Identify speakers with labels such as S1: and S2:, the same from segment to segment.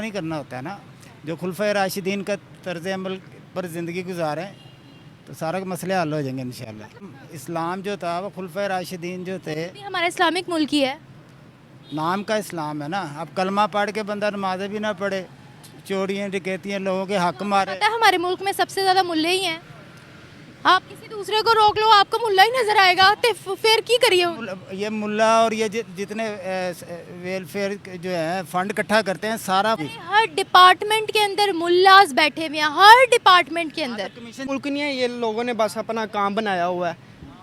S1: नहीं करना होता है ना, जो खुलफा राशिदीन का तर्ज अमल पर ज़िंदगी गुजारें तो सारा मसले हल हो जाएंगे इंशाल्लाह। इस्लाम जो था वो खुलफा राशिदीन जो थे,
S2: भी हमारा इस्लामिक मुल्क ही है।
S1: नाम का इस्लाम है ना। अब कलमा पढ़ के बंदा नमाज़ें भी ना पढ़े, चोरियाँ डकैतियाँ लोगों के हक मारे।
S2: पता है हमारे मुल्क में सबसे ज़्यादा मुल्ले ही हैं। आप किसी दूसरे को रोक लो आपको मुल्ला ही नजर आएगा, तो फिर की करिए।
S1: ये मुल्ला और ये जितने वेलफेयर जो है फंड इकट्ठा करते हैं सारा
S2: हर डिपार्टमेंट के अंदर मुल्लाज बैठे हुए हैं, हर डिपार्टमेंट के अंदर।
S1: कमीशन
S3: मुल्क नहीं है, ये लोगों ने बस अपना काम बनाया हुआ है,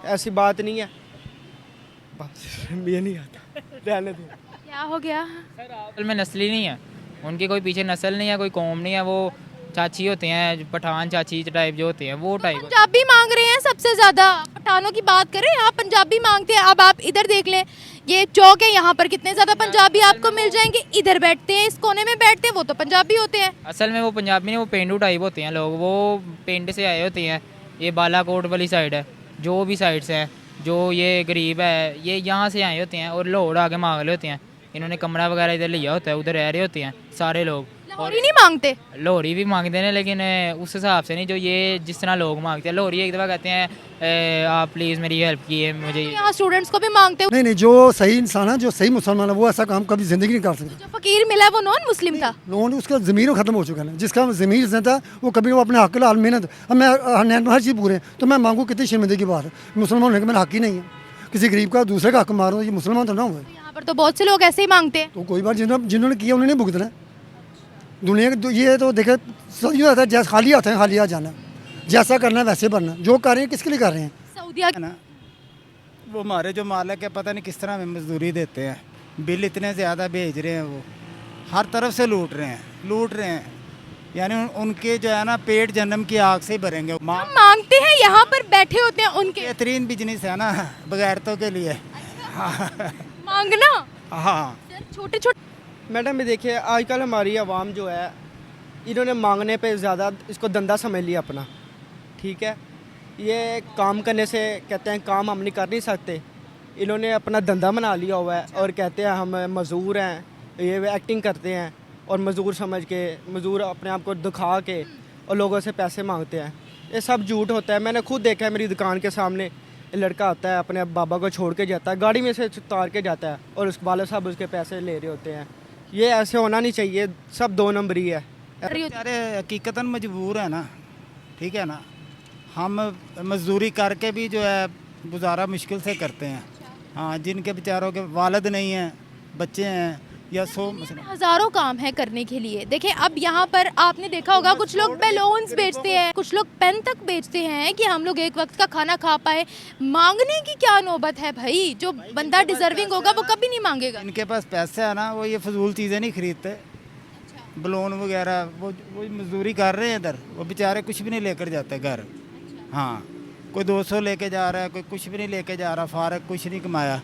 S3: ऐसी बात नहीं है। बस ये नहीं आता, रहने दो।
S2: क्या हो गया?
S4: असल में नस्ली नहीं है, उनकी कोई पीछे नस्ल नहीं है, कोई कौम नहीं है, वो चाची होते हैं, पठान चाची टाइप जो होते हैं वो टाइप।
S2: पंजाबी मांग रहे हैं सबसे ज्यादा। पठानों की बात करें, यहाँ पंजाबी मांगते हैं। अब आप इधर देख लें, ये चौक है, यहाँ पर कितने ज्यादा पंजाबी आपको मिल जाएंगे। इधर बैठते हैं, इस कोने में बैठते हैं, वो तो पंजाबी होते हैं।
S4: असल में वो पंजाबी नहीं, वो पेंडू टाइप होते हैं लोग, वो पिंड से आए होते हैं। ये बालाकोट वाली साइड है, जो भी साइड से है, जो ये गरीब है ये यहाँ से आए होते हैं और लाहौर आके मांग रहे होते हैं। इन्होंने कमरा वगैरह इधर लिया होता है, उधर रह रहे होते हैं सारे लोग।
S2: लाहौरी नहीं मांगते।
S4: लाहौरी भी मांगते हैं लेकिन उस हिसाब से नहीं जो ये जिस तरह लोग मांगते हैं। लाहौरी एक दफ़ा कहते हैं आप प्लीज़ मेरी हेल्प कीजिए मुझे।
S2: यहाँ स्टूडेंट्स को भी मांगते हैं।
S5: नहीं, जो सही इंसान है, जो सही मुसलमान है, वो ऐसा काम कभी ज़िंदगी नहीं कर सकता।
S2: जो फकीर मिला है वो नॉन मुस्लिम था।
S5: लोगों ने उसका ज़मीर ख़त्म हो चुका है। जिसका ज़मीर से था वो कभी वो अपने हक के लिए मेहनत, अब मैं हर चीज़ पूरे तो मैं मांगू, कितनी शर्मिंदगी की बात है। मुसलमान होने का मेरा हक ही नहीं है, किसी गरीब का दूसरे का हक मारो, ये मुसलमान तो ना हुए।
S2: यहाँ पर तो बहुत से लोग ऐसे ही मांगते हैं।
S5: तो कोई बात, जिन्होंने किया उन्होंने नहीं भुगतना। दुनिया के ये तो देखे सही होता है, जैसे खाली आता है खाली आ जाना, जैसा करना है वैसे बनना। जो कर रहे हैं किसके लिए कर रहे हैं?
S2: सऊदिया
S1: है ना, वो हमारे जो मालिक है पता नहीं किस तरह हमें मजदूरी देते हैं, बिल इतने ज़्यादा भेज रहे हैं, वो हर तरफ से लूट रहे हैं। यानी उनके जो है ना पेट जन्म की आग से ही भरेंगे।
S2: हम मांगते हैं, यहाँ पर बैठे होते हैं उनके।
S1: बेहतरीन बिजनेस है ना बगैरतों के लिए।
S2: मांगना
S1: हाँ
S2: छोटे छोटे।
S3: मैडम ये देखिए, आजकल हमारी आवाम जो है, इन्होंने मांगने पे ज़्यादा इसको धंधा समझ लिया अपना। ठीक है, ये काम करने से कहते हैं काम हम नहीं कर नहीं सकते, इन्होंने अपना धंधा बना लिया हुआ है और कहते हैं हम मज़दूर हैं, ये एक्टिंग करते हैं और मज़दूर समझ के, मज़दूर अपने आप को दिखा के और लोगों से पैसे मांगते हैं। ये सब झूठ होता है। मैंने खुद देखा है, मेरी दुकान के सामने लड़का आता है, अपने बाबा को छोड़ के जाता है, गाड़ी में से उतार के जाता है और उस वाले साहब उसके पैसे ले रहे होते हैं। ये ऐसे होना नहीं चाहिए, सब दो नंबरी है।
S1: अरे हकीकतन मजबूर है ना, ठीक है ना। हम मजदूरी करके भी जो है गुजारा मुश्किल से करते हैं। हाँ, जिनके बेचारों के वालिद नहीं हैं, बच्चे हैं या मसला।
S2: हजारों काम है करने के लिए। देखिए अब यहाँ पर आपने देखा होगा कुछ लोग बैलून्स बेचते हैं, कुछ लोग पेन तक बेचते हैं कि हम लोग एक वक्त का खाना खा पाए। मांगने की क्या नौबत है भाई? जो बंदा डिजर्विंग होगा वो कभी नहीं मांगेगा।
S1: इनके पास पैसे है ना, वो ये फजूल चीज़ें नहीं खरीदते, बलून वगैरह। वो मजदूरी कर रहे हैं इधर, वो बेचारे कुछ भी नहीं लेकर जाते घर। हाँ, कोई 200 लेके जा रहा है, कोई कुछ भी नहीं लेके जा रहा, फारग कुछ नहीं कमाया।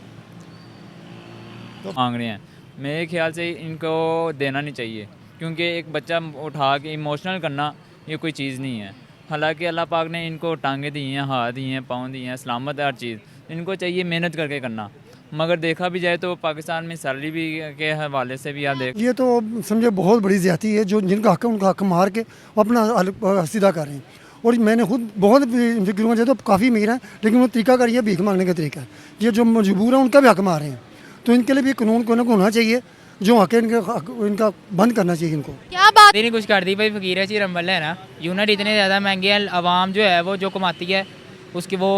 S6: मांग रहे हैं, मेरे ख्याल से इनको देना नहीं चाहिए, क्योंकि एक बच्चा उठा के इमोशनल करना ये कोई चीज़ नहीं है। हालांकि अल्लाह पाक ने इनको टांगे दी हैं, हाथ दी हैं, पाँव दी हैं, सलामत है हर चीज़। इनको चाहिए मेहनत करके करना। मगर देखा भी जाए तो पाकिस्तान में सैलरी भी के हवाले से भी आप देख,
S5: ये तो समझे बहुत बड़ी ज़्यादती है। जो जिनका हक है उनका हक मार के वो अपना सीधा कर रहे हैं। और मैंने खुद बहुत फिक्र मुझे तो काफ़ी अमीर है, लेकिन वो तरीका कर, ये भीख मांगने का तरीका है। ये जो मजबूर है उनका भी हक मार रहे हैं, तो इनके लिए भी कानून को होना चाहिए, जो हक है इनका बंद करना चाहिए इनको।
S2: क्या बात
S4: नहीं कुछ कर दी भाई, फ़कीर है चिरम्बल है ना। यूनिट इतने ज़्यादा महंगे हैं, आवाम जो है वो जो कमाती है उसकी वो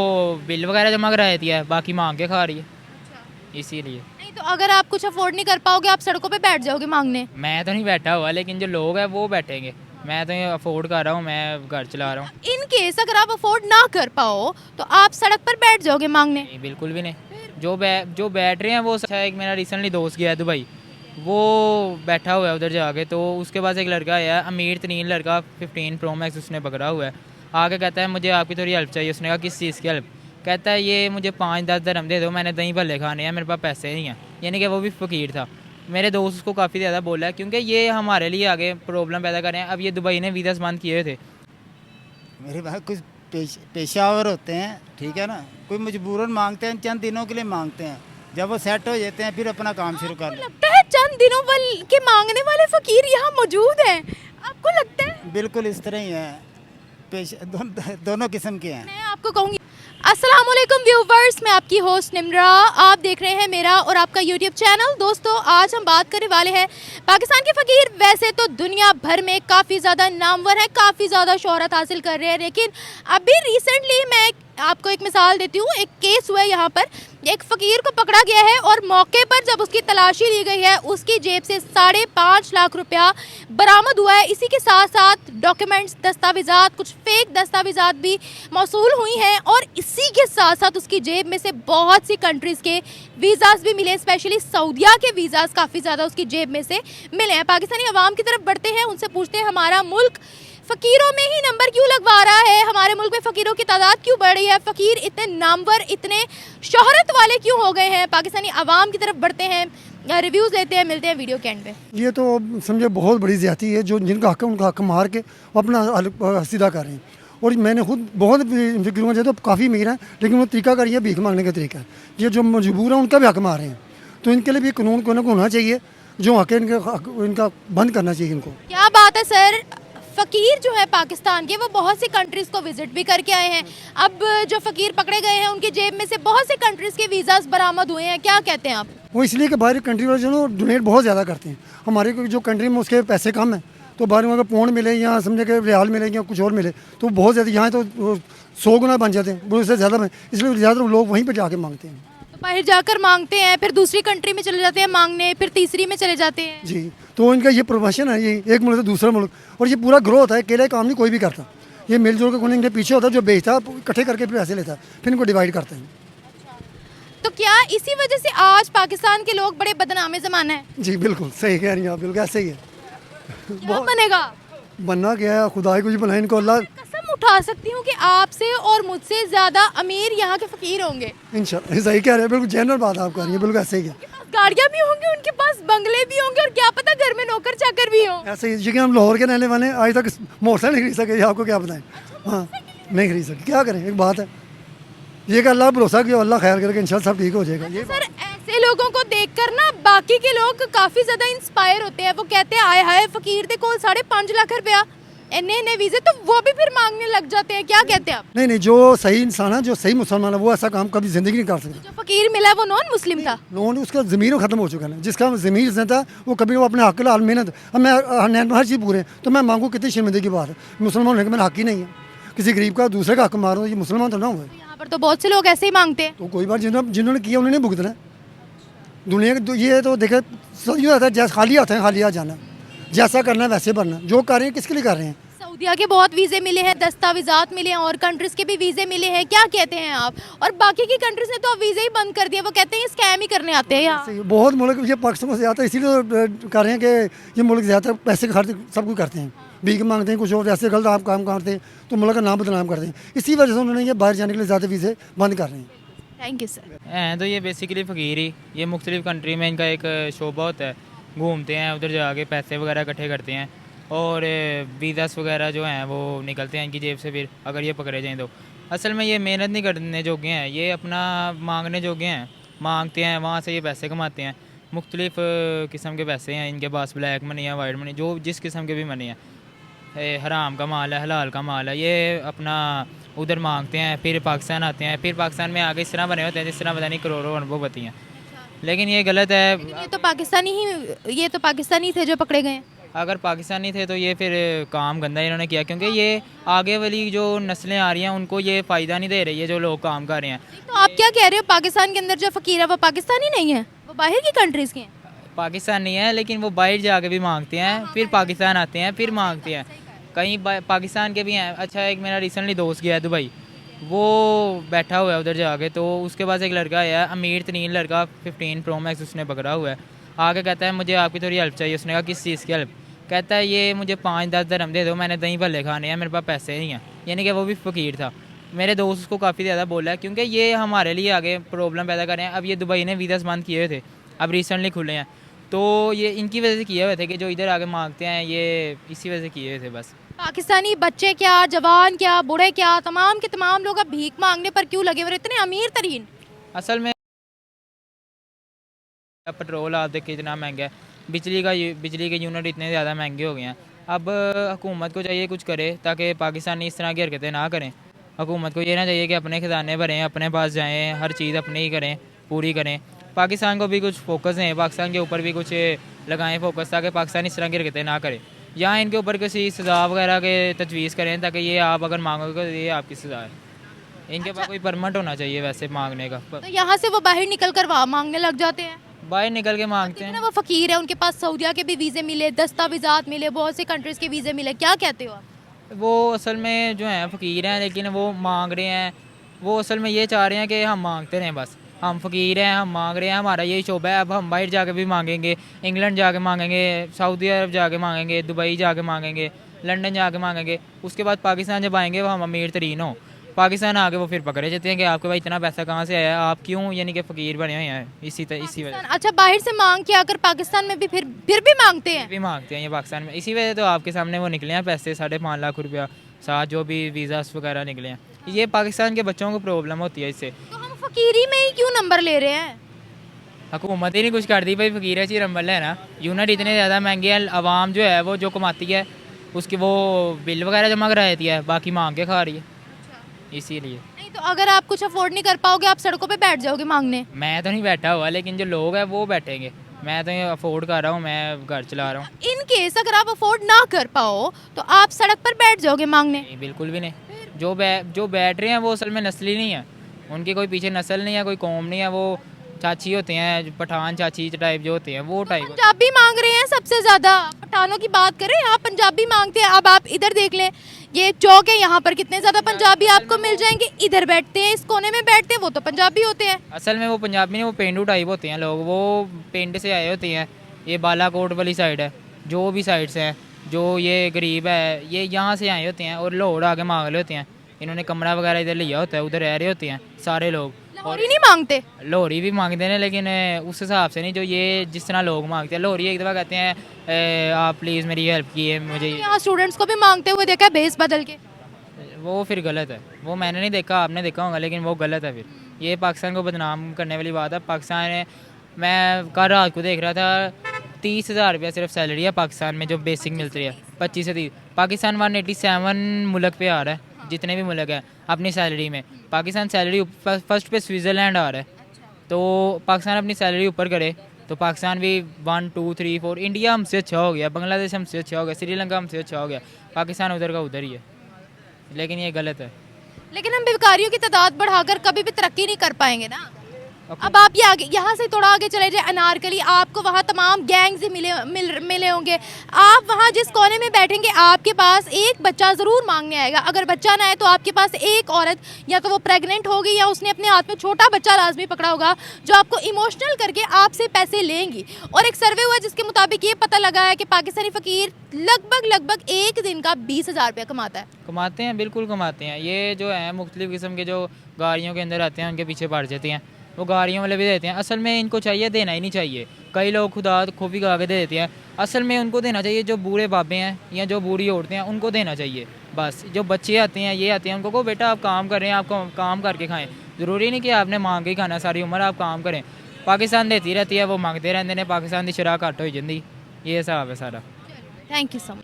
S4: बिल वगैरह जमा करा देती है, बाकी मांग के खा रही है। इसीलिए
S2: नहीं तो अगर आप कुछ अफोर्ड नहीं कर पाओगे आप सड़कों पे बैठ जाओगे मांगने।
S4: मैं तो नहीं बैठा हुआ, लेकिन जो लोग हैं वो बैठेंगे। मैं तो ये अफोर्ड कर रहा हूँ, मैं घर चला रहा हूँ।
S2: इन केस अगर आप अफोर्ड ना कर पाओ तो आप सड़क पर बैठ जाओगे मांगने।
S4: नहीं, बिल्कुल भी नहीं। जो बैठ रहे हैं वो अच्छा, एक मेरा रिसेंटली दोस्त गया है दुबई, वो बैठा हुआ है उधर जाके, तो उसके पास एक लड़का आया, अमीर तरीन लड़का, 15 प्रो मैक्स उसने पकड़ा हुआ है। आके कहता है मुझे आपकी थोड़ी हेल्प चाहिए। उसने कहा किस चीज़ की हेल्प? कहता है ये मुझे 5-10 दरहम दे दो, मैंने दही भल्ले खाने हैं, मेरे पास पैसे नहीं हैं। यानी कि वो भी फ़कीर था। मेरे दोस्त उसको काफ़ी ज़्यादा बोला है, क्योंकि ये हमारे लिए आगे प्रॉब्लम पैदा कर रहे हैं। अब ये दुबई ने वीज़ा बंद किए हुए थे।
S1: मेरे भाई कुछ पेशावर होते हैं, ठीक है ना। कोई मजबूरन मांगते हैं, चंद दिनों के लिए मांगते हैं, जब वो सेट हो जाते हैं फिर अपना काम शुरू कर लेते
S2: लगता है चंद दिनों के मांगने वाले फकीर यहाँ मौजूद हैं, आपको लगता है?
S1: हैं। बिल्कुल इस तरह ही है, दोनों किस्म के हैं।
S2: मैं आपको कहूँगी अस्सलाम वालेकुम व्यूवर्स, मैं आपकी होस्ट निम्रा, आप देख रहे हैं मेरा और आपका यूट्यूब चैनल। दोस्तों आज हम बात करने वाले हैं पाकिस्तान के फ़कीर। वैसे तो दुनिया भर में काफ़ी ज़्यादा नामवर हैं, काफ़ी ज़्यादा शोहरत हासिल कर रहे हैं, लेकिन अभी रिसेंटली मैं आपको एक मिसाल देती हूँ। एक केस हुआ है यहाँ पर, एक फ़कीर को पकड़ा गया है और मौके पर जब उसकी तलाशी ली गई है उसकी जेब से 5.5 लाख रुपया बरामद हुआ है। इसी के साथ साथ डॉक्यूमेंट्स, दस्तावेज़ात, कुछ फेक दस्तावेज़ात भी मौसूल हुई हैं और इसी के साथ साथ उसकी जेब में से बहुत सी कंट्रीज़ के वीज़ास भी मिले, स्पेशली सऊदिया के वीज़ास काफ़ी ज़्यादा उसकी जेब में से मिले हैं। पाकिस्तानी अवाम की तरफ बढ़ते हैं, उनसे पूछते हैं हमारा मुल्क फ़कीरों में ही नंबर क्यों लगवा रहा है, हमारे मुल्क में फ़कीरों की तादाद क्यों बढ़ रही है, फ़कीर इतने नामवर, इतने शोहरत वाले क्यों हो गए हैं। पाकिस्तानी अवाम की तरफ बढ़ते हैं, रिव्यूज़ लेते हैं, मिलते हैं वीडियो के एंड पे।
S5: ये तो समझे बहुत बड़ी ज़्यादती है, जो जिनका हक है उनका हक मार के वो अपना सीधा कर रहे हैं। और मैंने खुद बहुत फिक्र जो तो काफ़ी अमीर हैं, लेकिन वो तरीका कर, ये भीख मांगने का तरीका है। ये जो मजबूर हैं उनका भी हक मार रहे हैं, तो इनके लिए भी कानून को होना चाहिए, जो हक है इनका बंद करना चाहिए इनको।
S2: क्या बात है सर, फ़कीर जो है पाकिस्तान के वो बहुत सी कंट्रीज़ को विज़िट भी करके आए हैं। अब जो फ़कीर पकड़े गए हैं उनकी जेब में से बहुत सी कंट्रीज़ के वीज़ास बरामद हुए हैं, क्या कहते हैं आप?
S5: वो इसलिए कि बाहर कंट्री वाले जो है डोनेट बहुत ज़्यादा करते हैं। हमारे जो कंट्री में उसके पैसे कम हैं, तो बाहर में अगर पौंड मिले या समझे कि रियाल मिले या कुछ और मिले तो बहुत ज़्यादा, यहाँ तो 100 गुना बन जाते हैं, वो उससे ज़्यादा में, इसलिए ज़्यादातर लोग वहीं पर जाके मांगते हैं।
S2: तो बाहर जाकर मांगते हैं, फिर दूसरी कंट्री में चले जाते हैं मांगने, फिर तीसरी में चले जाते हैं।
S5: जी, तो इनका ये प्रोफेशन है, ये एक मुल्क से दूसरा मुल्क, और ये पूरा ग्रो होता है, अकेले काम नहीं कोई भी करता। ये मिलजुल के इनके पीछे होता है, जो बेचता है इकट्ठे करके फिर पैसे लेता है, फिर इनको डिवाइड करते हैं।
S2: तो क्या इसी वजह से आज पाकिस्तान के लोग बड़े बदनामे ज़माना है?
S5: जी बिल्कुल सही कह रही हैं आप, बिल्कुल ऐसे ही है।
S2: क्या बनेगा?
S5: बनना क्या है, खुदा ही कुछ बनाए इनको, अल्लाह
S2: कसम उठा सकती हूँ कि आपसे और मुझसे ज़्यादा अमीर यहाँ के फ़कीर होंगे।
S5: इंशाल्लाह सही कह रहे हैं, बिल्कुल जनरल बात आप कर रही हैं, बिल्कुल ऐसे ही है।
S2: गाड़ियाँ भी होंगी, उनके पास बंगले भी होंगे और क्या पता घर में नौकर चाकर भी हो।
S5: ऐसे ही, क्योंकि हम लाहौर के रहने वाले हैं, आज तक मोटरसाइकिल नहीं खरीद सके, आपको क्या बताएं। हाँ नहीं खरीद सके, क्या करें, एक बात है ये कि अल्लाह भरोसा कि अल्लाह खैर करके इंशाल्लाह सब ठीक हो जाएगा। ये
S2: सर ऐसे लोगों को देखकर ना बाकी के लोग काफ़ी ज़्यादा इंस्पायर होते हैं। वो कहते हैं आए हाय फ़कीर दे कोल 5.5 लाख रुपया, इन्ने वीज़े, तो वो भी फिर मांगने लग जाते हैं। क्या कहते हैं आप?
S5: नहीं नहीं, जो सही इंसान है, जो सही मुसलमान है, वो ऐसा काम कभी ज़िंदगी नहीं कर सकता।
S2: जो फ़कीर मिला है वो नॉन मुस्लिम था।
S5: लोन उसका ज़मीन ख़त्म हो चुका है, जिसका ज़मीन से था वो कभी वो अपने हक लाल मेहनत, अब मैं हर चीज़ पूरे, तो मैं मांगू कितनी शर्मिंदगी की बात है। मुसलमान होने का मेरा हक ही नहीं है, किसी गरीब का दूसरे का हक मारो, ये मुसलमान तो ना हुए।
S2: यहाँ पर तो बहुत से लोग ऐसे ही मांगते हैं।
S5: तो कोई बात, जिन्होंने किया उन्होंने भुगतना है। दुनिया के ये तो देखे सही होता है, जैसे खाली हाथ है खाली हाथ जाना, जैसा करना है वैसे बनना, जो कर रहे हैं किसके लिए कर रहे हैं।
S2: सऊदिया के बहुत वीज़े मिले हैं, दस्तावेज़ात मिले हैं और कंट्रीज़ के भी वीज़े मिले हैं, क्या कहते हैं आप? और बाकी की कंट्रीज़ ने तो अब वीज़े ही बंद कर दिए, वो कहते हैं ये स्कैम ही करने आते हैं यहाँ।
S5: सही, बहुत मुल्क ये पाकिस्तान से आता है, इसीलिए तो कर रहे हैं कि ये मुल्क ज़्यादा पैसे खर्च सब कुछ करते हैं, भीख मांगते हैं, कुछ और ऐसे गलत आप काम करते हैं तो मुल्क का नाम बदनाम करते हैं। इसी वजह से उन्होंने ये बाहर जाने के लिए ज़्यादा वीज़े बंद कर रहे हैं।
S2: Thank you sir.
S4: हैं तो ये बेसिकली फ़कीर ही, ये मुख्तलिफ़ कंट्री में इनका एक शोबा होता है, घूमते हैं उधर जाके पैसे वगैरह इकट्ठे करते हैं और वीज़ास वगैरह जो हैं वो निकलते हैं इनकी जेब से फिर, अगर ये पकड़े जाएँ तो। असल में ये मेहनत नहीं करने जोगे हैं, ये अपना मांगने जोगे हैं, मांगते हैं, वहाँ से ये पैसे कमाते हैं। मुख्तलिफ़ किस्म के पैसे हैं इनके पास, ब्लैक मनी है, वाइट मनी, जो जिस किस्म के भी मनी है, हराम का माल है, हलाल का माल है, ये अपना उधर मांगते हैं, फिर पाकिस्तान आते हैं, फिर पाकिस्तान में आगे इस तरह बने होते हैं जिस तरह पता नहीं करोड़ों अरबोपति हैं, लेकिन ये गलत है।
S2: ये तो पाकिस्तानी थे जो पकड़े गए हैं।
S4: अगर पाकिस्तानी थे तो ये फिर काम गंदा इन्होंने किया, क्योंकि ये आगे वाली जो नस्लें आ रही हैं उनको ये फ़ायदा नहीं दे रही है जो लोग काम कर रहे हैं।
S2: तो आप क्या कह रहे हो, पाकिस्तान के अंदर जो फ़कीर है वो पाकिस्तानी नहीं है, वो बाहर की कंट्रीज़ के हैं?
S4: पाकिस्तानी है लेकिन वो बाहर जाके भी मांगते हैं, फिर पाकिस्तान आते हैं, फिर मांगते हैं, कहीं पाकिस्तान के भी हैं। अच्छा, एक मेरा रिसेंटली दोस्त गया है दुबई, वो बैठा हुआ है उधर जाके, तो उसके पास एक लड़का आया, अमीर तरीन लड़का, 15 प्रो मैक्स उसने पकड़ा हुआ है, आके कहता है मुझे आपकी थोड़ी हेल्प चाहिए। उसने कहा किस चीज़ की हेल्प? कहता है ये मुझे 5-10 दरहम दे दो, मैंने दही भल्ले खाने हैं, मेरे पास पैसे नहीं हैं। यानी कि वो भी फ़कीर था। मेरे दोस्त उसको काफ़ी ज़्यादा बोला है, क्योंकि ये हमारे लिए आगे प्रॉब्लम पैदा कर रहे हैं। अब ये दुबई ने वीज़ा बंद किए हुए थे, अब रिसेंटली खुले हैं, तो ये इनकी वजह से किए हुए थे कि जो इधर आगे मांगते हैं, ये इसी वजह से किए हुए थे बस।
S2: पाकिस्तानी बच्चे क्या, जवान क्या, बूढ़े क्या, तमाम के तमाम लोग अब भीख मांगने पर क्यों लगे हुए, इतने अमीर तरीन।
S4: असल में पेट्रोल आप देखिए इतना महंगा है, बिजली के यूनिट इतने ज़्यादा महंगे हो गए हैं। अब हुकूमत को चाहिए कुछ करे ताकि पाकिस्तानी इस तरह की हरकतें ना करें। हुकूमत को ये ना चाहिए कि अपने खजाने भरें, अपने पास जाएँ, हर चीज़ अपनी ही करें, पूरी करें। पाकिस्तान को भी कुछ फोकस दें, पाकिस्तान के ऊपर भी कुछ लगाएं फोकस, ताकि पाकिस्तान इस तरह की हरकतें ना करे, या इनके ऊपर किसी सज़ा वगैरह के तजवीज़ करें ताकि ये आप अगर मांगोगे तो ये आपकी सज़ा है। इनके पास कोई परमिट होना चाहिए वैसे मांगने का।
S2: तो यहाँ से वो बाहर निकल कर वहाँ मांगने लग जाते हैं।
S4: बाहर निकल के मांगते
S2: देखिए
S4: हैं।
S2: ना, वो फ़कीर है, उनके पास सऊदिया के भी वीज़े मिले, दस्तावेज़ात मिले, बहुत से कंट्रीज़ के वीज़े मिले, क्या कहते हो आप?
S4: वो असल में जो हैं फ़कीर हैं, लेकिन वो मांग रहे हैं, वो असल में ये चाह रहे हैं कि हम मांगते रहें बस। हम फ़कीर हैं, हम मांग रहे हैं, हमारा यही शोबा है। अब हम बाहर जाके भी मांगेंगे, इंग्लैंड जाके मांगेंगे, सऊदी अरब जाके मांगेंगे, दुबई जाके मांगेंगे, लंदन जाके मांगेंगे। उसके बाद पाकिस्तान जब आएंगे वो हम अमीर तरीन हो, पाकिस्तान आके वो फिर पकड़े जाते हैं कि आपके पास इतना पैसा कहाँ से आया, आप क्यों यानी कि फ़कीर बने हुए हैं इसी वजह
S2: अच्छा, बाहर से मांग के आकर पाकिस्तान में भी फिर भी मांगते
S4: से
S2: हैं।
S4: भी मांगते हैं ये पाकिस्तान में। इसी वजह तो आपके सामने वो निकले हैं पैसे 5.5 लाख रुपया, साथ जो भी वीज़ास वगैरह निकले हैं। ये पाकिस्तान के बच्चों को प्रॉब्लम होती है इससे।
S2: तो हम फ़कीरी में ही क्यों नंबर ले रहे हैं?
S4: हुकूमत ही नहीं कुछ करती भाई, फ़कीर है नंबर लेना। यूनिट इतने ज़्यादा महंगे हैं, आवाम जो है वो जो कमाती है उसकी वो बिल वगैरह जमा करा देती है, बाकी मांग के खा रही है, इसीलिए।
S2: नहीं तो अगर आप कुछ अफोर्ड नहीं कर पाओगे, आप सड़कों पे बैठ जाओगे मांगने।
S4: मैं तो नहीं बैठा हुआ, लेकिन जो लोग हैं वो बैठेंगे। मैं तो ये अफोर्ड कर रहा हूँ, मैं घर चला रहा हूँ।
S2: इन केस अगर आप अफोर्ड ना कर पाओ तो आप सड़क पर बैठ जाओगे मांगने।
S4: नहीं, बिल्कुल भी नहीं। जो बैठ रहे हैं वो असल में नस्ली नहीं है, उनकी कोई पीछे नस्ल नहीं है, कोई कौम नहीं है, वो चाची होते हैं, पठान चाची टाइप जो होते हैं वो टाइप।
S2: पंजाबी मांग रहे हैं सबसे ज्यादा। पठानों की बात करें, यहाँ पंजाबी मांगते हैं। अब आप इधर देख लें, ये चौक है, यहाँ पर कितने ज्यादा पंजाबी आपको मिल जाएंगे। इधर बैठते हैं, इस कोने में बैठते हैं, वो तो पंजाबी होते हैं।
S4: असल में वो पंजाबी नहीं, वो पेंडू टाइप होते हैं लोग, वो पिंड से आए होते हैं। ये बालाकोट वाली साइड है, जो भी साइड से हैं, जो ये गरीब है ये यहाँ से आए होते हैं और लाहौर आके मांग रहे होते हैं। इन्होंने कमरा वगैरह इधर लिया होता है, उधर रह रहे होते हैं सारे लोग।
S2: लाहौरी नहीं मांगते।
S4: लाहौरी भी मांगते हैं, लेकिन उस हिसाब से नहीं जो ये जिस तरह लोग मांगते हैं। लाहौरी एक दफ़ा कहते हैं आप प्लीज़ मेरी हेल्प कीजिए मुझे।
S2: यहाँ स्टूडेंट्स को भी मांगते हुए देखा है भेस बदल के।
S4: वो फिर गलत है, वो मैंने नहीं देखा, आपने देखा होगा, लेकिन वो गलत है। फिर ये पाकिस्तान को बदनाम करने वाली बात है। पाकिस्तान में मैं कल रात को देख रहा था 30,000 रुपया सिर्फ सैलरी है पाकिस्तान में जो बेसिक मिलती है, 25 से 30। पाकिस्तान 187 मुल्क पे आ रहा है, जितने भी मुल्क हैं अपनी सैलरी में। पाकिस्तान सैलरी फर्स्ट पे स्विट्ज़रलैंड आ रहा है, तो पाकिस्तान अपनी सैलरी ऊपर करे तो पाकिस्तान भी 1 2 3 4। इंडिया हमसे अच्छा हो गया, बांग्लादेश हमसे अच्छा हो गया, श्रीलंका हमसे अच्छा हो गया, पाकिस्तान उधर का उधर ही है, लेकिन ये गलत है।
S2: लेकिन हम बेकारियों की तादाद बढ़ाकर कभी भी तरक्की नहीं कर पाएंगे ना। अब आप ये आगे, यहाँ से थोड़ा आगे चले जाए अनारकली, आपको वहाँ तमाम गैंग्स ही मिले होंगे। आप वहाँ जिस कोने में बैठेंगे आपके पास एक बच्चा ज़रूर मांगने आएगा। अगर बच्चा ना आए तो आपके पास एक औरत या तो वो प्रेग्नेंट होगी या उसने अपने हाथ में छोटा बच्चा लाजमी पकड़ा होगा, जो आपको इमोशनल करके आपसे पैसे लेंगी। और एक सर्वे हुआ जिसके मुताबिक ये पता लगा है कि पाकिस्तानी फ़कीर लगभग एक दिन का 20,000 रुपया कमाता है।
S4: कमाते हैं, बिल्कुल कमाते हैं। ये जो है मुख्तलिफ़ किस्म के जो गाड़ियों के अंदर आते हैं उनके पीछे पड़ जाते हैं, वो गाड़ियों वाले भी देते हैं। असल में इनको चाहिए देना ही नहीं चाहिए, कई लोग खुदा खूबी गा के दे देते हैं। असल में उनको देना चाहिए जो बूढ़े बाबे हैं या जो बूढ़ी औरतें हैं, उनको देना चाहिए बस। जो बच्चे आते हैं ये आते हैं, उनको को बेटा आप काम कर रहे हैं, आप काम करके खाएं। ज़रूरी नहीं कि आपने मांग के ही खाना सारी उम्र, आप काम करें। पाकिस्तान देती रहती है, वो मांगते रहते हैं, पाकिस्तान की शराह घट हो जाती, ये हिसाब है सारा।
S2: Thank you so much.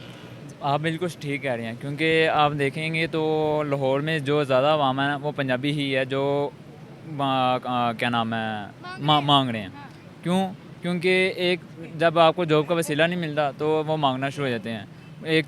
S6: आप बिल्कुल ठीक कह रहे हैं, क्योंकि आप देखेंगे तो लाहौर में जो ज़्यादा अवाम है वो पंजाबी ही है, जो क्या नाम है मांग रहे हैं। क्यों? क्योंकि एक जब आपको जॉब का वसीला नहीं मिलता तो वो मांगना शुरू हो जाते हैं। एक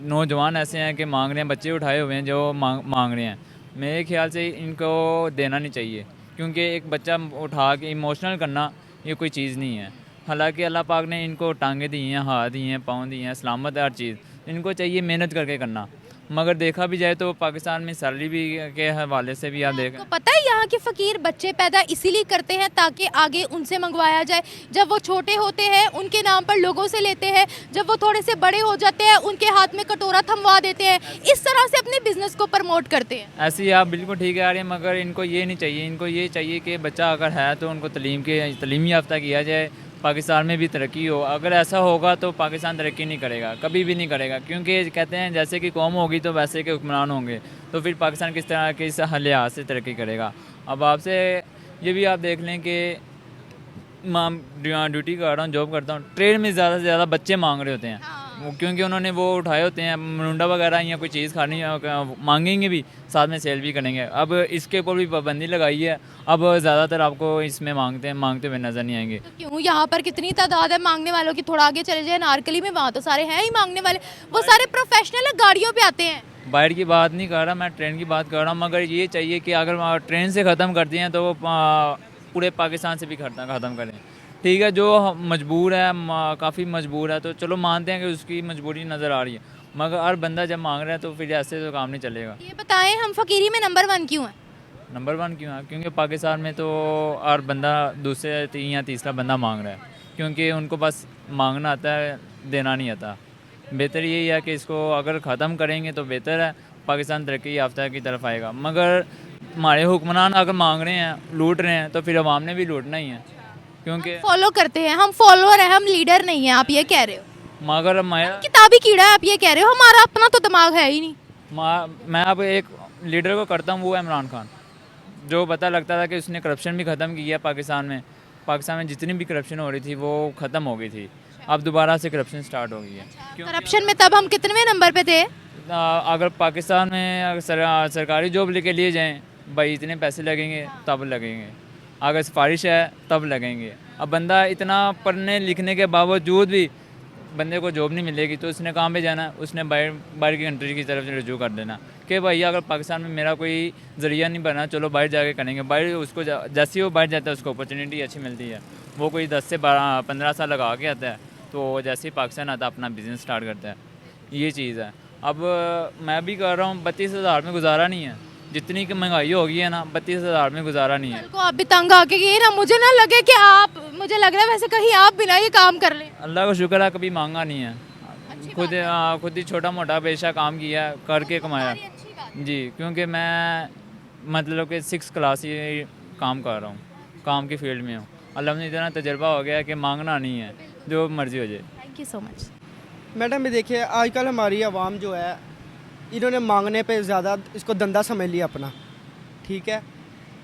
S6: नौजवान ऐसे हैं कि मांग रहे हैं, बच्चे उठाए हुए हैं जो मांग रहे हैं। मेरे ख्याल से इनको देना नहीं चाहिए, क्योंकि एक बच्चा उठा के इमोशनल करना ये कोई चीज़ नहीं है। हालांकि अल्लाह पाक ने इनको टांगे दी हैं, हाथ दिए हैं, पाँव दिए हैं, सलामत है हर चीज़। इनको चाहिए मेहनत करके करना। मगर देखा भी जाए तो पाकिस्तान में सैलरी भी के हवाले से भी आप देखें,
S2: आपको पता है यहाँ के फ़कीर बच्चे पैदा इसीलिए करते हैं ताकि आगे उनसे मंगवाया जाए। जब वो छोटे होते हैं उनके नाम पर लोगों से लेते हैं, जब वो थोड़े से बड़े हो जाते हैं उनके हाथ में कटोरा थमवा देते हैं, इस तरह से अपने बिजनेस को प्रमोट करते हैं।
S6: ऐसे ही आप बिल्कुल ठीक है। मगर इनको ये नहीं चाहिए, इनको ये चाहिए कि बच्चा अगर है तो उनको तलीमी याफ्ता किया जाए, पाकिस्तान में भी तरक्की हो। अगर ऐसा होगा तो पाकिस्तान तरक्की नहीं करेगा, कभी भी नहीं करेगा, क्योंकि कहते हैं जैसे कि कौम होगी तो वैसे के हुक्मरान होंगे, तो फिर पाकिस्तान किस तरह के इस लिहाज से तरक्की करेगा। अब आपसे ये भी आप देख लें कि ड्यूटी कर रहा हूँ, जॉब करता हूँ, ट्रेन में ज़्यादा से ज़्यादा बच्चे मांग रहे होते हैं क्योंकि उन्होंने वो उठाए होते हैं मुंडा वगैरह या कोई चीज़ खानी मांगेंगे भी, साथ में सेल भी करेंगे। अब इसके ऊपर भी पाबंदी लगाई है, अब ज़्यादातर आपको इसमें मांगते हुए नज़र नहीं आएंगे।
S2: तो क्यों यहाँ पर कितनी तादाद है मांगने वालों की? थोड़ा आगे चले जाए नारकली में, वहाँ तो सारे हैं ही मांगने वाले, वो सारे प्रोफेशनल गाड़ियों पे आते हैं।
S6: बाहर की बात नहीं कर रहा मैं, ट्रेन की बात कर रहा हूँ। मगर ये चाहिए कि अगर ट्रेन से ख़त्म करती हैं तो वो पूरे पाकिस्तान से भी ख़त्म करें। ठीक है, जो मजबूर है, काफ़ी मजबूर है, तो चलो मानते हैं कि उसकी मजबूरी नज़र आ रही है, मगर हर बंदा जब मांग रहा है तो फिर ऐसे तो काम नहीं चलेगा।
S2: ये बताएं, हम फकीरी में नंबर 1 क्यों है?
S6: नंबर 1 क्यों है? क्योंकि पाकिस्तान में तो हर बंदा दूसरे या तीसरा बंदा मांग रहा है, क्योंकि उनको बस मांगना आता है, देना नहीं आता। बेहतर यही है कि इसको अगर ख़त्म करेंगे तो बेहतर है, पाकिस्तान तरक्की याफ्ता की तरफ आएगा। मगर हमारे हुक्मरान अगर मांग रहे हैं, लूट रहे हैं, तो फिर अवाम ने भी लूटना ही है, क्योंकि
S2: फॉलो करते हैं, हम फॉलोअर हैं, हम लीडर नहीं है, आप ये कह रहे हो?
S6: मगर हमारा
S2: किताबी कीड़ा है, आप ये कह रहे हो? हमारा अपना तो दिमाग है ही नहीं।
S6: मैं अब एक लीडर को करता हूँ, वो है इमरान खान, जो पता लगता था कि उसने करप्शन भी ख़त्म किया पाकिस्तान में जितनी भी करप्शन हो रही थी वो ख़त्म हो गई थी, अब दोबारा से करप्शन स्टार्ट हो गई है।
S2: करप्शन में तब हम कितने नंबर पे थे?
S6: अगर पाकिस्तान में अगर सरकारी जॉब लेके लिए जाएं, भाई इतने पैसे लगेंगे तब लगेंगे, अगर सिफारिश है तब लगेंगे। अब बंदा इतना पढ़ने लिखने के बावजूद भी बंदे को जॉब नहीं मिलेगी, तो उसने कहाँ पे जाना? उसने बाहर की कंट्री की तरफ रजू कर देना कि भाई अगर पाकिस्तान में मेरा कोई ज़रिया नहीं बना, चलो बाहर जाके करेंगे। बाहर उसको जैसे ही वो बाहर जाता है उसको अपॉर्चुनिटी अच्छी मिलती है, वो कोई 10 से 15 साल लगा के आता है, तो जैसे ही पाकिस्तान आता है अपना बिज़नेस स्टार्ट करता है। ये चीज़ है। अब मैं भी कर रहा हूँ, 32,000 में गुजारा नहीं है, जितनी की महंगाई हो गई है ना, 32,000 में गुजारा नहीं है।
S2: कल को आप भी तंग आके ये ना मुझे ना लगे कि आप, मुझे लग रहा है वैसे कहीं आप बिना ये काम कर लें।
S6: अल्लाह का शुक्र है कभी मांगा नहीं है, खुद ही छोटा मोटा पेशा काम किया, करके कमाया जी। क्योंकि मैं मतलब कि 6 क्लास ही काम कर रहा हूँ, काम की फील्ड में हूँ। अल्लाह ने इतना तजर्बा हो गया कि मांगना नहीं है, जो मर्ज़ी हो जाए।
S2: Thank you so much.
S3: Madam ये देखिए, आजकल हमारी आवाम जो है, इन्होंने मांगने पे ज़्यादा इसको धंधा समझ लिया अपना। ठीक है,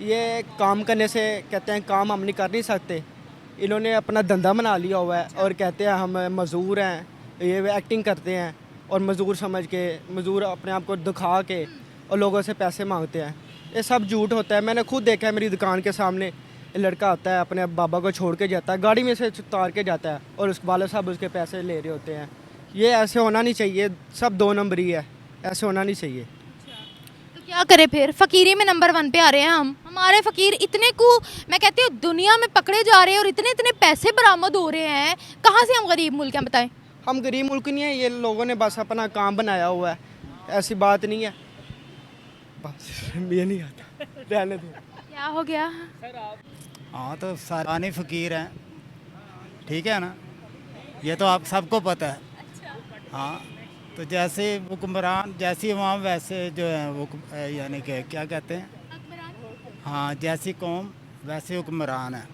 S3: ये काम करने से कहते हैं काम हम नहीं कर नहीं सकते, इन्होंने अपना धंधा बना लिया हुआ है और कहते हैं हम मज़दूर हैं, ये एक्टिंग करते हैं और मज़दूर समझ के, मज़दूर अपने आप को दिखा के और लोगों से पैसे मांगते हैं। ये सब झूठ होता है। मैंने खुद देखा है, मेरी दुकान के सामने लड़का आता है, अपने बाबा को छोड़ के जाता है, गाड़ी में से उतार के जाता है और उस वाले साहब उसके पैसे ले रहे होते हैं। ये ऐसे होना नहीं चाहिए, सब 2 नंबरी है, ऐसे होना नहीं चाहिए।
S2: तो क्या करें फिर? फकीरी में नंबर 1 पे आ रहे हैं हम, हमारे फकीर इतने को मैं कहती हूँ दुनिया में पकड़े जा रहे हैं और इतने इतने पैसे बरामद हो रहे हैं, कहाँ से हम गरीब मुल्क हैं बताएं?
S3: हम गरीब मुल्क नहीं है, ये लोगों ने बस अपना काम बनाया हुआ है, ऐसी बात नहीं है। बस ये नहीं आता, रहने दो।
S2: क्या हो गया?
S1: हाँ, तो सारानी फ़कीर हैं, ठीक है ना, ये तो आप सबको पता है। हाँ, तो जैसे हुक्मरान, जैसी अवाम वैसे जो है वो, यानी कि क्या कहते हैं, हाँ, जैसी कौम वैसे हुक्मरान है।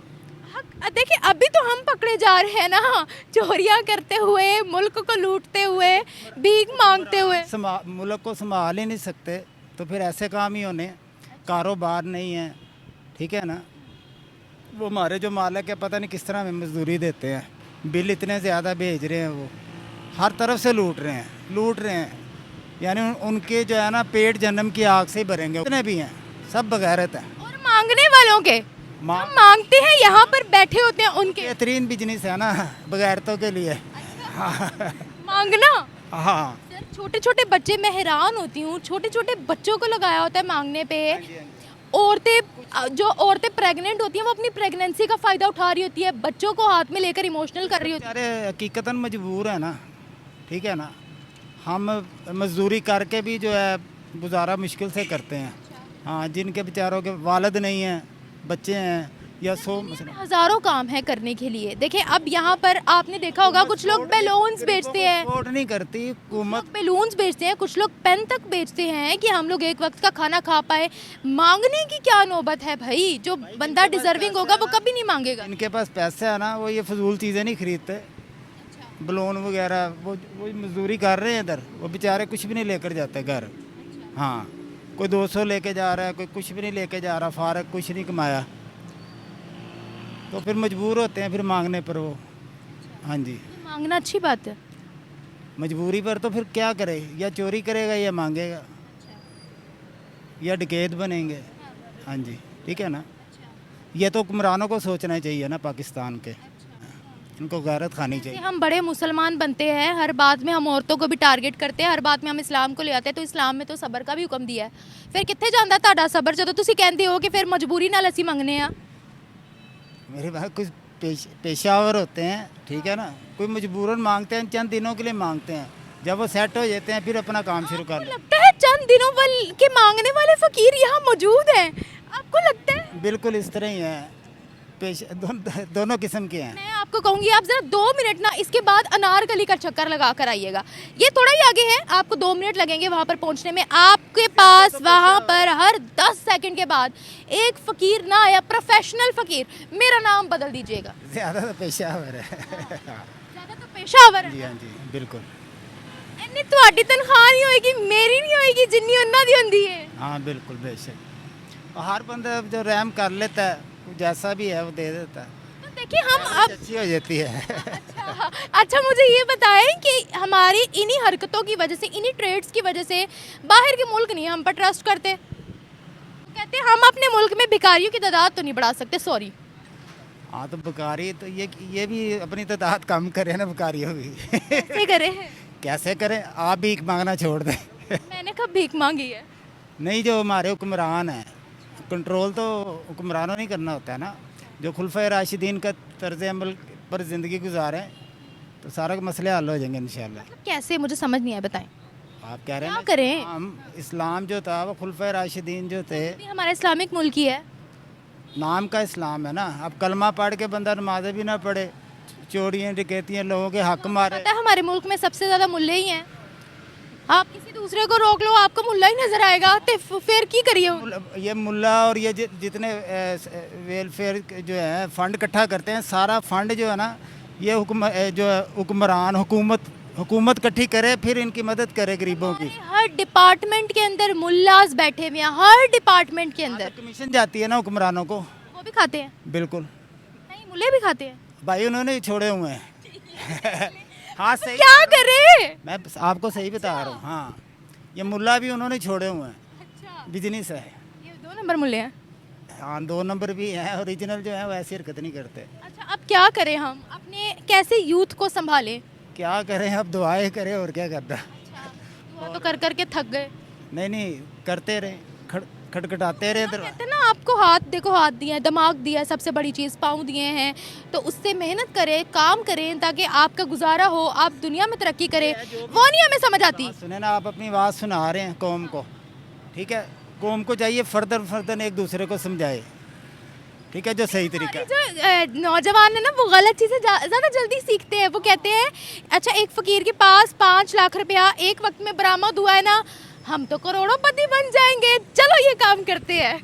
S2: देखिए अभी तो हम पकड़े जा रहे हैं ना, चोरियां करते हुए, मुल्क को लूटते हुए, भीख मांगते हुए।
S1: मुल्क को संभाल ही नहीं सकते तो फिर ऐसे काम ही होने, कारोबार नहीं है, ठीक है ना। वो हमारे जो मालिक है पता नहीं किस तरह में मजदूरी देते हैं, बिल इतने ज़्यादा भेज रहे हैं, वो हर तरफ से लूट रहे हैं, यानी उनके जो है ना पेट जन्म की आग से ही भरेंगे, उतने भी हैं, सब बगैरत हैं।
S2: और मांगने वालों के जो मांगते हैं यहाँ पर बैठे होते हैं उनके,
S1: बेहतरीन बिजनेस है ना बगैरतों के लिए।
S2: मांगना।
S1: हाँ,
S2: सर छोटे छोटे बच्चे, मैं हैरान होती हूँ, छोटे छोटे बच्चों को लगाया होता है मांगने पे। औरतें प्रेग्नेंट होती हैं, वो अपनी प्रेगनेंसी का फ़ायदा उठा रही होती है, बच्चों को हाथ में लेकर इमोशनल कर रही होती है।
S1: अरे हकीकतन मजबूर है ना, ठीक है ना, हम मजदूरी करके भी जो है गुजारा मुश्किल से करते हैं। हाँ, जिनके बेचारों के वालिद नहीं हैं, बच्चे हैं या 100
S2: हज़ारों काम है करने के लिए। देखिए अब यहाँ पर आपने देखा होगा कुछ लोग बैलून्स बेचते हैं,
S1: सपोर्ट नहीं करती हुकूमत,
S2: बैलून्स बेचते हैं, कुछ लोग पेन तक बेचते हैं कि हम लोग एक वक्त का खाना खा पाए। मांगने की क्या नौबत है भाई? जो बंदा डिजर्विंग होगा वो कभी नहीं मांगेगा।
S1: इनके पास पैसे है ना, वो ये फजूल चीज़ें नहीं खरीदते, बलून वगैरह, वो मजदूरी कर रहे हैं इधर, वो बेचारे कुछ भी नहीं लेकर जाते घर। हाँ, कोई 200 लेके जा रहा है, कोई कुछ भी नहीं लेके जा रहा, फारग कुछ नहीं कमाया। तो फिर मजबूर होते हैं फिर मांगने पर वो। हाँ जी,
S2: मांगना अच्छी बात है।
S1: मजबूरी पर तो फिर क्या करे, या चोरी करेगा या मांगेगा या डकैत बनेंगे। हाँ जी, ठीक है ना। ये तो हुक्मरानों को सोचना चाहिए ना पाकिस्तान के, इनको गैरत खानी चाहिए।
S2: हम बड़े मुसलमान बनते हैं, हर बात में हम औरतों को भी टारगेट करते हैं, हर बात में हम इस्लाम को ले आते हैं, तो इस्लाम में तो सबर का भी हुक्म दिया है। फिर कित्थे जांदा ਤੁਹਾਡਾ सबर ਜਦੋਂ ਤੁਸੀਂ ਕਹਿੰਦੇ ਹੋ कि फिर मजबूरी ਨਾਲ ਅਸੀਂ ਮੰਗਨੇ ਆ।
S1: मेरे पास कुछ पेशावर होते हैं, ठीक है ना, कोई मजबूरन मांगते हैं, चंद दिनों के लिए मांगते हैं, जब वो सेट हो जाते हैं फिर अपना काम शुरू कर लेते
S2: लगता है चंद दिनों के मांगने वाले फकीर यहाँ मौजूद हैं, आपको लगता है?
S1: हैं। बिल्कुल इस तरह ही है, दोनों किस्म के हैं।
S2: मैं आपको कहूँगी आप ज़रा 2 मिनट ना इसके बाद अनारकली का चक्कर लगा कर आइएगा, ये थोड़ा ही आगे है, आपको 2 मिनट लगेंगे वहाँ पर पहुँचने में। आपके पास वहाँ पर हर 10 सेकंड के बाद एक फ़कीर ना आया, प्रोफेशनल फ़कीर, मेरा नाम बदल दीजिएगा।
S1: ज़्यादा तो पेशावर है।
S2: ज़्यादा तो पेशावर है।
S1: जी हाँ जी, बिल्कुल।
S2: ਇੰਨੀ ਤੁਹਾਡੀ ਤਨਖਾਹ ਨਹੀਂ ਹੋਏਗੀ, ਮੇਰੀ नहीं होएगी जिन्नी ਉਹਨਾਂ ਦੀ ਹੁੰਦੀ है।
S1: हाँ बिल्कुल, बेशक। और हर बंदा जो रहम कर लेता है, जैसा भी है वो दे देता है,
S2: तो देखिए हम अब
S1: अच्छी हो जाती है।
S2: अच्छा मुझे ये बताएं कि हमारी इन्हीं हरकतों की वजह से, इन्हीं ट्रेड्स की वजह से बाहर के मुल्क नहीं हम पर ट्रस्ट करते। कहते हैं हम अपने मुल्क में भिखारियों की तादाद तो नहीं बढ़ा सकते, सॉरी।
S1: हाँ तो बुखारी तो ये भी अपनी तादाद कम करे ना, बुखारियों भी।
S2: कैसे करें?
S1: कैसे करें, आप भीख मांगना छोड़ दें।
S2: मैंने कब भीख मांगी है?
S1: नहीं, जो हमारे हुक्मरान हैं, कंट्रोल तो हुक्मरानों नहीं करना होता है ना, जो खुलफा राशिदीन का तर्ज अमल पर ज़िंदगी गुजारें तो सारा मसले हल हो जाएंगे इंशाल्लाह।
S2: कैसे, मुझे समझ नहीं आया, बताएं।
S1: आप कह रहे हैं
S2: क्या
S1: ना,
S2: करें?
S1: इस्लाम जो था वो खुलफा राशिदीन जो थे,
S2: ये हमारा इस्लामिक मुल्क ही है।
S1: नाम का इस्लाम है ना। अब कलमा पढ़ के बंदा नमाज़ें भी ना पढ़े, चोरियाँ डकैतियाँ, लोगों के हक मारे।
S2: पता है हमारे मुल्क में सबसे ज़्यादा मुल्ले ही हैं। आप किसी दूसरे को रोक लो, आपको मुल्ला ही नजर आएगा, तो फिर की करिए?
S1: ये मुल्ला और ये जितने वेलफेयर जो है फंड इकट्ठा करते हैं, सारा फंड जो है ना, ये जो है हुक्मरान हुकूमत इकट्ठी करे, फिर इनकी मदद करे गरीबों की।
S2: हर डिपार्टमेंट के अंदर मुल्लाज बैठे हुए हैं, हर डिपार्टमेंट के अंदर।
S1: कमीशन जाती है ना हुक्मरानों को,
S2: वो भी खाते हैं?
S1: बिल्कुल।
S2: नहीं, मुल्ले भी खाते हैं।
S1: भाई उन्होंने ही छोड़े हुए हैं। हाँ सही,
S2: क्या करे?
S1: मैं आपको सही बता रहा हूँ। हाँ, ये मुल्ला भी उन्होंने छोड़े हुए हैं,
S2: अच्छा,
S1: बिजनेस है।
S2: ये 2 नंबर मुल्ले हैं।
S1: हाँ, 2 नंबर भी हैं, ओरिजिनल जो है वो ऐसी हरकत नहीं करते।
S2: अच्छा, अब क्या करें हम, अपने कैसे यूथ को संभालें?
S1: क्या करें, अब दुआएं करें और क्या करना।
S2: दुआ तो कर कर के थक गए।
S1: नहीं, करते रहे, खटखटाते रहे।
S2: कहते हैं ना, आपको हाथ देखो, हाथ दिया है, दिमाग दिया है, सबसे बड़ी चीज़ पाँव दिए हैं, तो उससे मेहनत करें, काम करें, ताकि आपका गुजारा हो, आप दुनिया में तरक्की करें। वो नहीं हमें समझ आती।
S1: सुने ना, आप अपनी आवाज़ सुना रहे हैं कौम को, ठीक है। कौम को चाहिए फर्दन एक दूसरे को समझाए, ठीक है, जो सही तरीका।
S2: जो नौजवान है ना, वो गलत चीज़ें ज़्यादा जल्दी सीखते हैं। वो कहते हैं अच्छा, एक फ़कीर के पास 5 लाख रुपया एक वक्त में बरामद हुआ है ना, हम तो करोड़ोंपति बन जाएंगे, चलो ये काम करते हैं।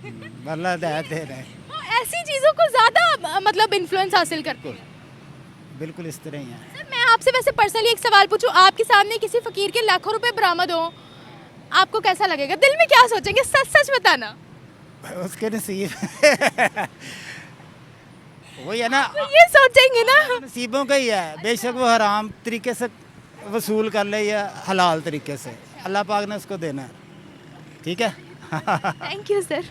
S1: अल्लाह दयात दे रहे हैं।
S2: तो ऐसी चीज़ों को ज़्यादा मतलब इन्फ्लुएंस हासिल करते हैं।
S1: बिल्कुल इस तरह ही है।
S2: सर, मैं आपसे वैसे पर्सनली एक सवाल पूछूं, आपके सामने किसी फ़कीर के लाखों रुपए बरामद हो, आपको कैसा लगेगा? दिल में क्या सोचेंगे? सच सच बताना।
S1: उसके नसीब वही है ना,
S2: तो ये सोचेंगे ना।
S1: नसीबों का ही है। बेशक वो हराम तरीके से वसूल कर ले या हलाल तरीके से, अल्लाह पाक ने उसको देना है, ठीक है।
S2: Thank you sir.